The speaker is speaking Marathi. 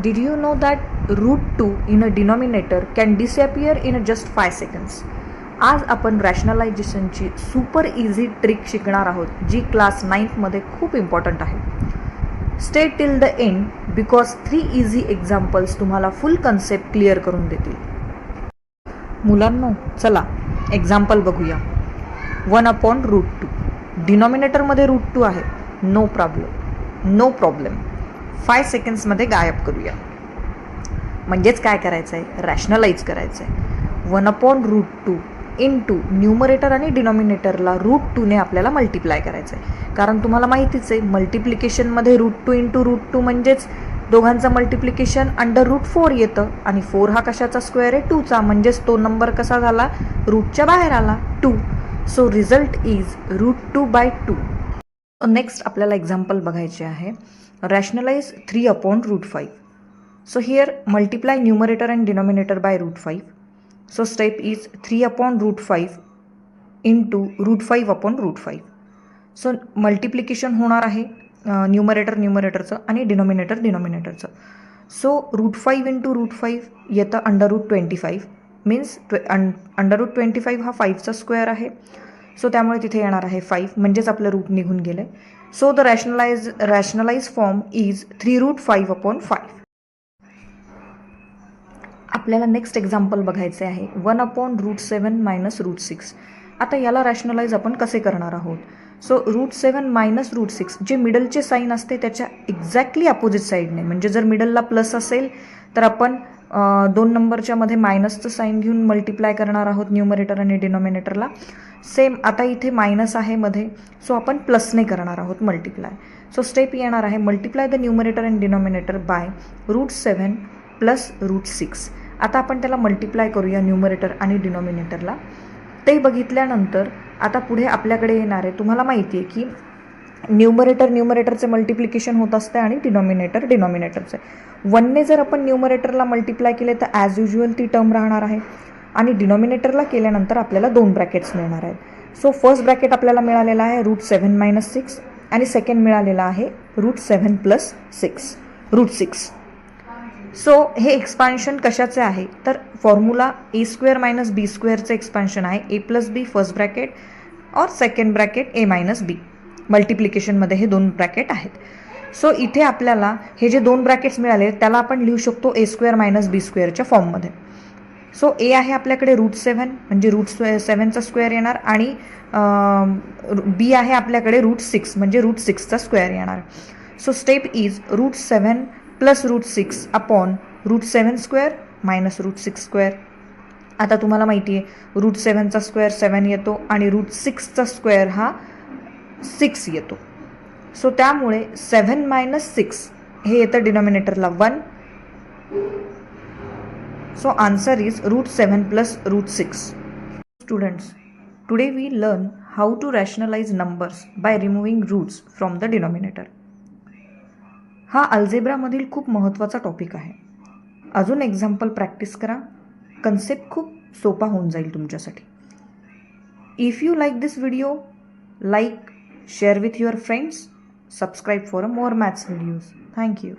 Did you know that root 2 in a denominator can disappear in just 5 seconds? आज आपण रॅशनलायझेशनची सुपर इझी ट्रिक शिकणार आहोत जी क्लास 9th मध्ये खूप इम्पॉर्टंट आहे. Stay till the end because 3 easy examples तुम्हाला फुल कन्सेप्ट क्लिअर करून देतील. मुलांनो चला एक्झाम्पल बघूया. 1/√2 डिनॉमिनेटरमध्ये √2 आहे. नो प्रॉब्लेम 5 सेकंड्समध्ये गायब करूया. म्हणजेच काय करायचं आहे, रॅशनलाइज करायचं आहे. 1/√2 इंटू न्यूमरेटर आणि डिनॉमिनेटरला √2ने आपल्याला मल्टिप्लाय करायचं आहे. कारण तुम्हाला माहितीच आहे मल्टिप्लिकेशनमध्ये √2 इंटू √2 म्हणजेच दोघांचं मल्टिप्लिकेशन √4 येतं आणि 4 हा कशाचा स्क्वेअर आहे, 2चा. म्हणजेच तो नंबर कसा झाला, रूटच्या बाहेर आला, 2. So result is √2/2. नेक्स्ट आपल्याला एक्झाम्पल बघायचे आहे. Rationalise 3/√5. So here multiply numerator and denominator by √5. So step is 3/√5 into √5/√5. So multiplication होणार आहे न्यूमरेटरचं आणि डिनॉमिनेटरचं. सो √5 इंटू √5 येतं √25 मीन्स √25 हा 5चा स्क्वेअर आहे. सो त्यामुळे तिथे येणार आहे 5 म्हणजेच आपलं रूट निघून गेलं. So the rationalise form is 3√5/5. आपल्याला नेक्स्ट एक्झाम्पल बघायचे आहे. 1/√7 - √6. आता याला रॅशनलाइज आपण कसे करणार आहोत. सो √7 - √6 जे मिडलचे साईन असते त्याच्या एक्झॅक्टली अपोजिट साईडने, म्हणजे जर मिडलला प्लस असेल तर आपण 2 नंबरच्या मध्ये मायनसचं साईन घेऊन मल्टिप्लाय करणार आहोत न्यूमरेटर आणि डिनॉमिनेटरला. सेम आता इथे मायनस आहे मध्ये, सो आपण प्लसने करणार आहोत मल्टिप्लाय. सो स्टेप येणार आहे multiply the numerator and denominator by √7 + √6. आता आपण त्याला मल्टिप्लाय करूया न्यूमरेटर आणि डिनॉमिनेटरला. ते बघितल्यानंतर आता पुढे आपल्याकडे येणार आहे, तुम्हाला माहिती आहे की न्यूमरेटरचे मल्टिप्लिकेशन होत असते आणि डिनॉमिनेटरचे. 1ने जर आपण न्यूमरेटरला मल्टिप्लाय केले तर ॲज युज्युअल ती टर्म राहणार आहे आणि डिनॉमिनेटरला केल्यानंतर आपल्याला 2 ब्रॅकेट्स मिळणार आहेत. सो फर्स्ट ब्रॅकेट आपल्याला मिळालेला आहे √7 - 6 आणि सेकंड मिळालेला आहे √7 + √6. सो हे एक्सपान्शन कशाचे आहे तर फॉर्म्युला a² - b² एक्सपान्शन आहे. a + b फर्स्ट ब्रॅकेट और सेकंड ब्रॅकेट a - b. मल्टिप्लिकेशनमध्ये हे 2 ब्रॅकेट आहेत. सो इथे आपल्याला हे जे 2 ब्रॅकेट्स मिळाले त्याला आपण लिहू शकतो a² - b² फॉर्ममध्ये. सो ए आहे आपल्याकडे √7 म्हणजे √7चा स्क्वेअर येणार आणि बी आहे आपल्याकडे √6 म्हणजे √6चा स्क्वेअर येणार. So step is √7 + √6 upon √7² - √6². आता तुम्हाला माहिती आहे √7चा स्क्वेअर 7 येतो आणि √6चा स्क्वेअर हा 6 येतो. सो त्यामुळे 7 - 6 हे येतं डिनॉमिनेटरला 1. So answer is √7 + √6. Students, today we learn how to rationalise numbers by removing roots from the denominator. हा अल्जेब्रामधील खूप महत्त्वाचा टॉपिक आहे. अजून एक्झाम्पल प्रॅक्टिस करा, कन्सेप्ट खूप सोपा होऊन जाईल तुमच्यासाठी. If you like this video, like, share with your friends, subscribe for more maths videos. Thank you.